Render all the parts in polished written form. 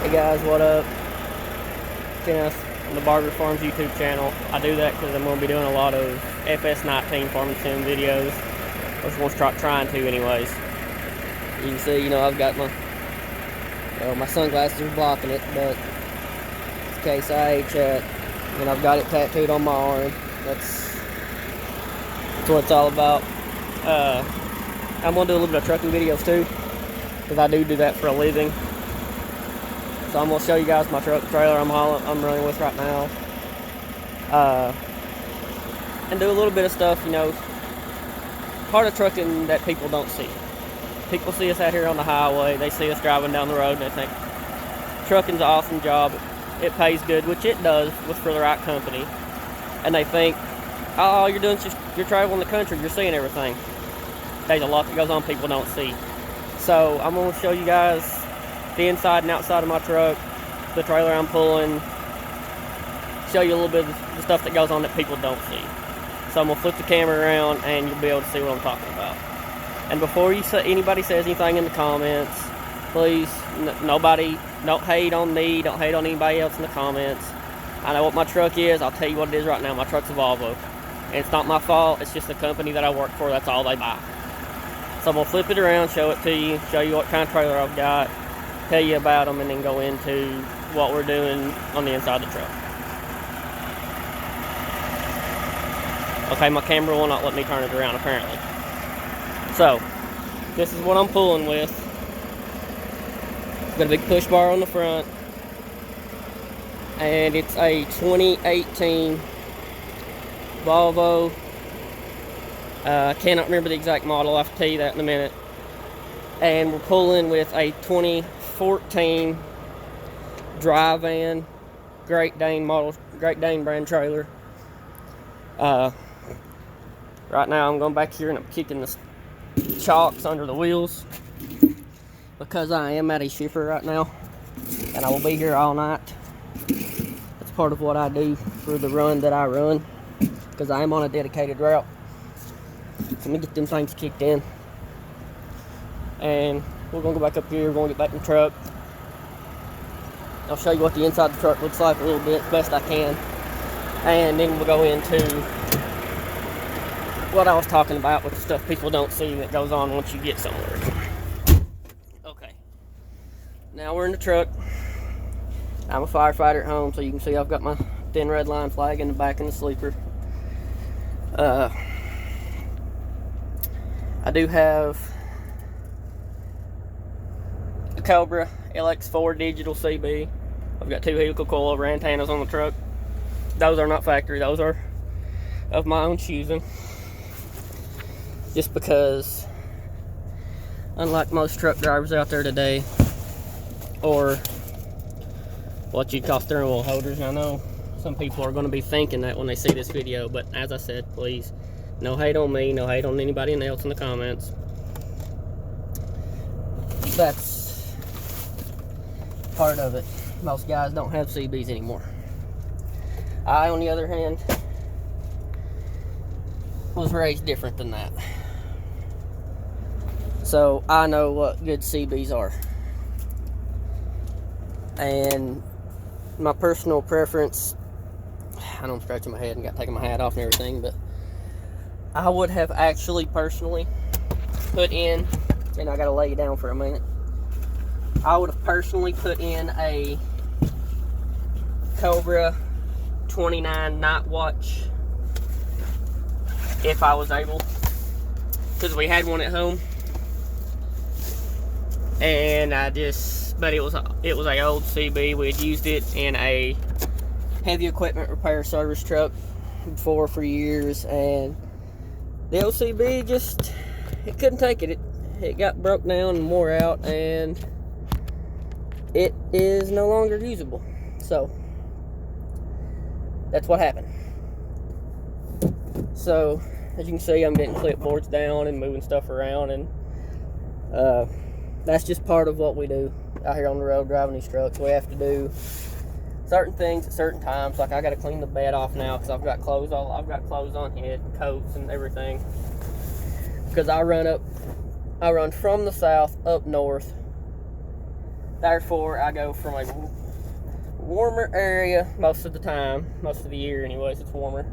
Hey guys, what up? Kenneth on the Barber Farms YouTube channel. I do that because I'm going to be doing a lot of FS19 farming sim videos. I was going to trying to anyways. You can see, I've got my sunglasses are blocking it, but it's Case IH and I've got it tattooed on my arm. That's what it's all about. I'm going to do a little bit of trucking videos too, because I do that for a living. So I'm going to show you guys my truck trailer I'm running with right now. And do a little bit of stuff, part of trucking that people don't see. People see us out here on the highway, they see us driving down the road, and they think trucking's an awesome job, it pays good, which it does for the right company. And they think, oh, all you're doing is you're traveling the country, you're seeing everything. There's a lot that goes on people don't see. So I'm going to show you guys the inside and outside of my truck, the trailer I'm pulling, show you a little bit of the stuff that goes on that people don't see. So I'm going to flip the camera around and you'll be able to see what I'm talking about. And before anybody says anything in the comments, please, nobody, don't hate on me, don't hate on anybody else in the comments. I know what my truck is, I'll tell you what it is right now. My truck's a Volvo. And it's not my fault, it's just the company that I work for, that's all they buy. So I'm going to flip it around, show it to you, show you what kind of trailer I've got, tell you about them, and then go into what we're doing on the inside of the truck. Okay, my camera will not let me turn it around apparently. So, this is what I'm pulling with. Got a big push bar on the front. And it's a 2018 Volvo. I cannot remember the exact model, I'll have to tell you that in a minute. And we're pulling with a 2014 dry van, Great Dane brand trailer. Right now I'm going back here and I'm kicking the chocks under the wheels because I am at a shipper right now and I will be here all night. That's part of what I do for the run that I run, because I am on a dedicated route. So let me get them things kicked in. And we're going to go back up here, we're going to get back in the truck. I'll show you what the inside of the truck looks like a little bit, best I can. And then we'll go into what I was talking about with the stuff people don't see that goes on once you get somewhere. Okay. Now we're in the truck. I'm a firefighter at home, so you can see I've got my thin red line flag in the back in the sleeper. I do have a Cobra LX4 digital CB. I've got 2 helical coilover antennas on the truck. Those are not factory, those are of my own choosing. Just because, unlike most truck drivers out there today, or what you'd call steering wheel holders, I know some people are going to be thinking that when they see this video, but as I said, please, no hate on me, no hate on anybody else in the comments. That's part of it. Most guys don't have CBs anymore. I, on the other hand, was raised different than that. So I know what good CBs are. And my personal preference, I know I'm scratching my head and got taking my hat off and everything, but I would have actually personally put in, and I gotta lay you down for a minute, I would have personally put in a Cobra 29 night watch if I was able, because we had one at home, and but it was a old CB. We had used it in a heavy equipment repair service truck before for years, and the LCB just, it couldn't take it. It got broke down and wore out, and it is no longer usable. So that's what happened. So as you can see, I'm getting clipboards down and moving stuff around, and that's just part of what we do out here on the road driving these trucks. We have to do certain things at certain times. Like I got to clean the bed off now because I've got clothes on head, coats and everything. Because I run from the south up north Therefore, I go from a warmer area most of the time, most of the year anyways, it's warmer,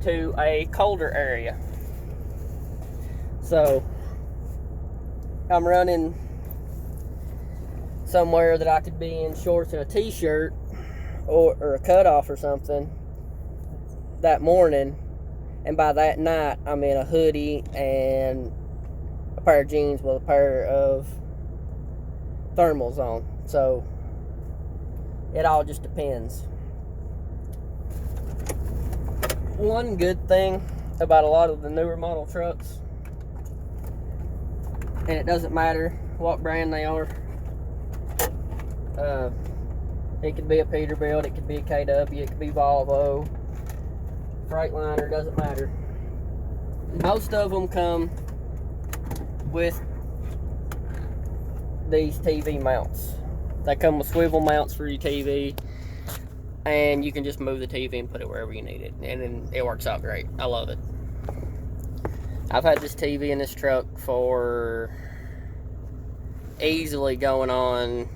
to a colder area. So I'm running somewhere that I could be in shorts and a t-shirt or a cutoff or something that morning, and by that night I'm in a hoodie and a pair of jeans with a pair of thermals on. So it all just depends. One good thing about a lot of the newer model trucks, and it doesn't matter what brand they are, it could be a Peterbilt, it could be a KW, it could be Volvo, Freightliner, doesn't matter. Most of them come with these TV mounts. They come with swivel mounts for your TV, and you can just move the TV and put it wherever you need it, and then it works out great. I love it. I've had this TV in this truck for easily going on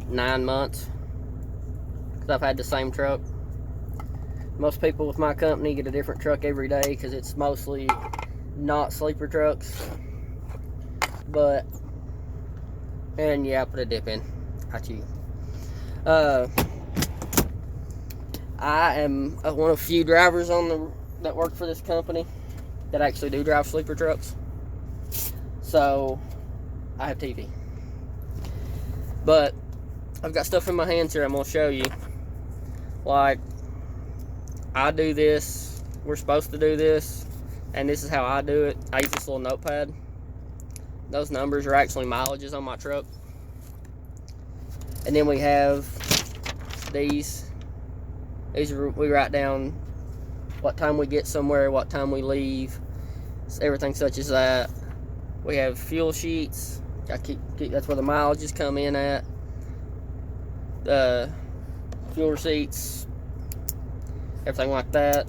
9 months, because I've had the same truck. Most people with my company get a different truck every day because it's mostly not sleeper trucks. But, and yeah, I put a dip in. Got you. I am one of few drivers that work for this company that actually do drive sleeper trucks. So I have TV. But I've got stuff in my hands here I'm going to show you. Like, I do this, we're supposed to do this, and this is how I do it. I use this little notepad. Those numbers are actually mileages on my truck. And then we have these. These are, we write down what time we get somewhere, what time we leave, everything such as that. We have fuel sheets. That's where the mileages come in at. The fuel receipts, everything like that.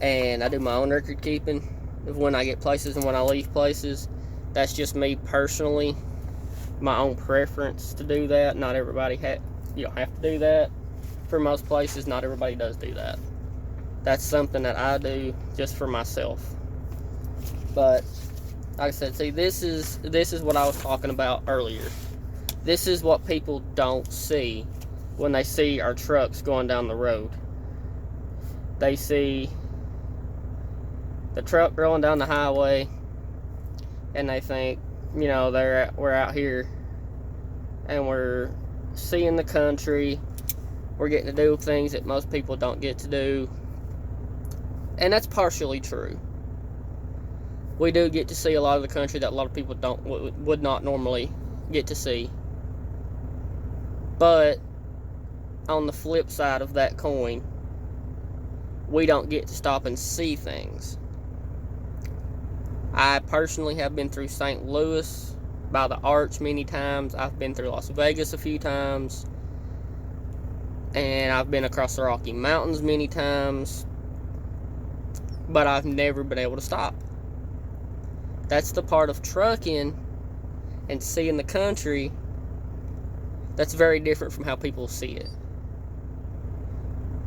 And I do my own record keeping of when I get places and when I leave places. That's just me personally, my own preference to do that. Not everybody you don't have to do that. For most places, not everybody does do that. That's something that I do just for myself. But like I said, see, this is what I was talking about earlier. This is what people don't see when they see our trucks going down the road. They see the truck rolling down the highway, and they think, you know, we're out here and we're seeing the country. We're getting to do things that most people don't get to do. And that's partially true. We do get to see a lot of the country that a lot of people would not normally get to see. But on the flip side of that coin, we don't get to stop and see things. I personally have been through St. Louis by the Arch many times. I've been through Las Vegas a few times. And I've been across the Rocky Mountains many times. But I've never been able to stop. That's the part of trucking and seeing the country that's very different from how people see it.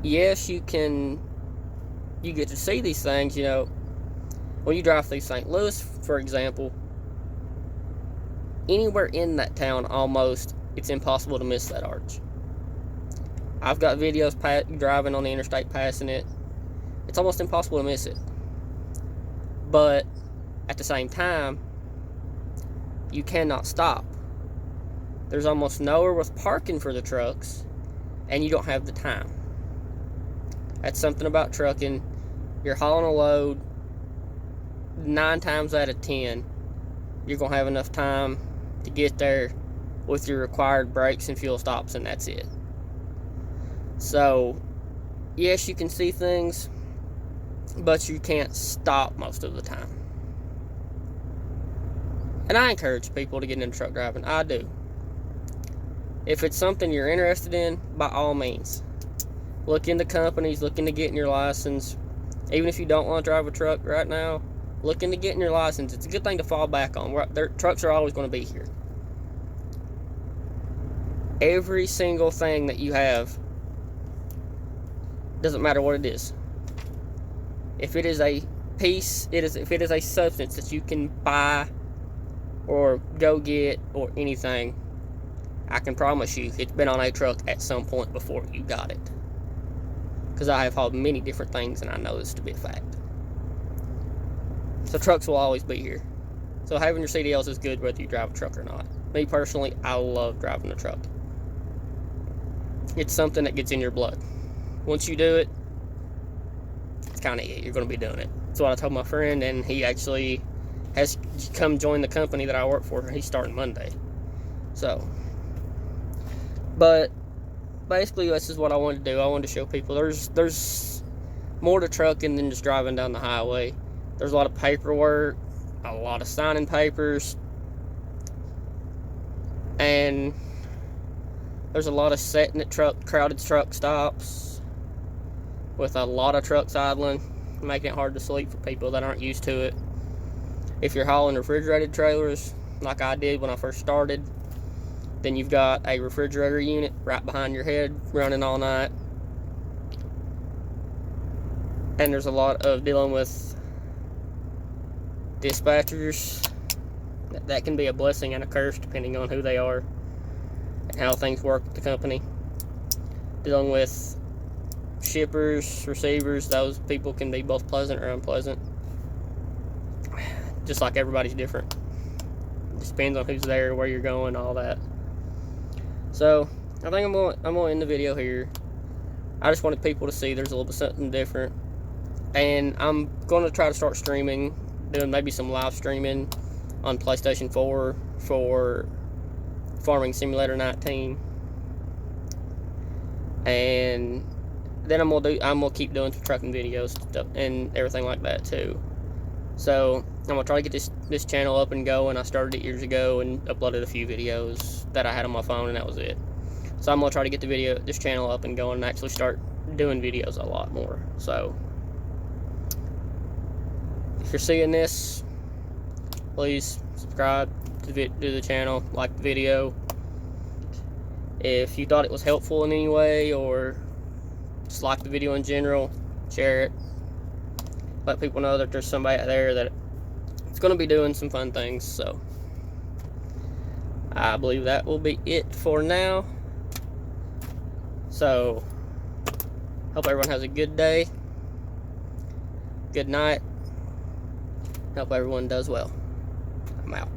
Yes, you get to see these things, you know. When you drive through St. Louis, for example, anywhere in that town almost, it's impossible to miss that arch. I've got videos driving on the interstate passing it. It's almost impossible to miss it. But at the same time, you cannot stop. There's almost nowhere with parking for the trucks, and you don't have the time. That's something about trucking. You're hauling a load, 9 times out of 10, you're going to have enough time to get there with your required brakes and fuel stops, and that's it. So, yes, you can see things, but you can't stop most of the time. And I encourage people to get into truck driving. I do. If it's something you're interested in, by all means, look into companies, look into getting your license. Even if you don't want to drive a truck right now, look into getting your license. It's a good thing to fall back on. Trucks are always going to be here. Every single thing that you have, doesn't matter what it is. If it is a piece, if it is a substance that you can buy or go get or anything, I can promise you it's been on a truck at some point before you got it. Because I have hauled many different things and I know this to be a fact. So trucks will always be here. So having your CDLs is good whether you drive a truck or not. Me personally, I love driving a truck. It's something that gets in your blood. Once you do it, it's kind of it. You're going to be doing it. That's what I told my friend, and he actually has come join the company that I work for. He's starting Monday. So, but basically this is what I wanted to do. I wanted to show people there's more to trucking than just driving down the highway. There's a lot of paperwork, a lot of signing papers, and there's a lot of sitting at crowded truck stops with a lot of trucks idling, making it hard to sleep for people that aren't used to it. If you're hauling refrigerated trailers, like I did when I first started, then you've got a refrigerator unit right behind your head running all night. And there's a lot of dealing with dispatchers. That can be a blessing and a curse depending on who they are and how things work at the company. Dealing with shippers, receivers, those people can be both pleasant or unpleasant. Just like everybody's different. It just depends on who's there, where you're going, all that. So I think I'm gonna end the video here. I just wanted people to see there's a little bit something different, and I'm gonna try to start streaming, doing maybe some live streaming on PlayStation 4 for Farming Simulator 19, and then I'm gonna keep doing some trucking videos stuff and everything like that too. So I'm gonna try to get this channel up and going. I started it years ago and uploaded a few videos that I had on my phone, and that was it. So I'm gonna try to get this channel up and going and actually start doing videos a lot more. So if you're seeing this, please subscribe to the channel, like the video. If you thought it was helpful in any way, or just like the video in general, share it. Let people know that there's somebody out there that it's going to be doing some fun things. So I believe that will be it for now. So hope everyone has a good day, good night. Hope everyone does well. I'm out.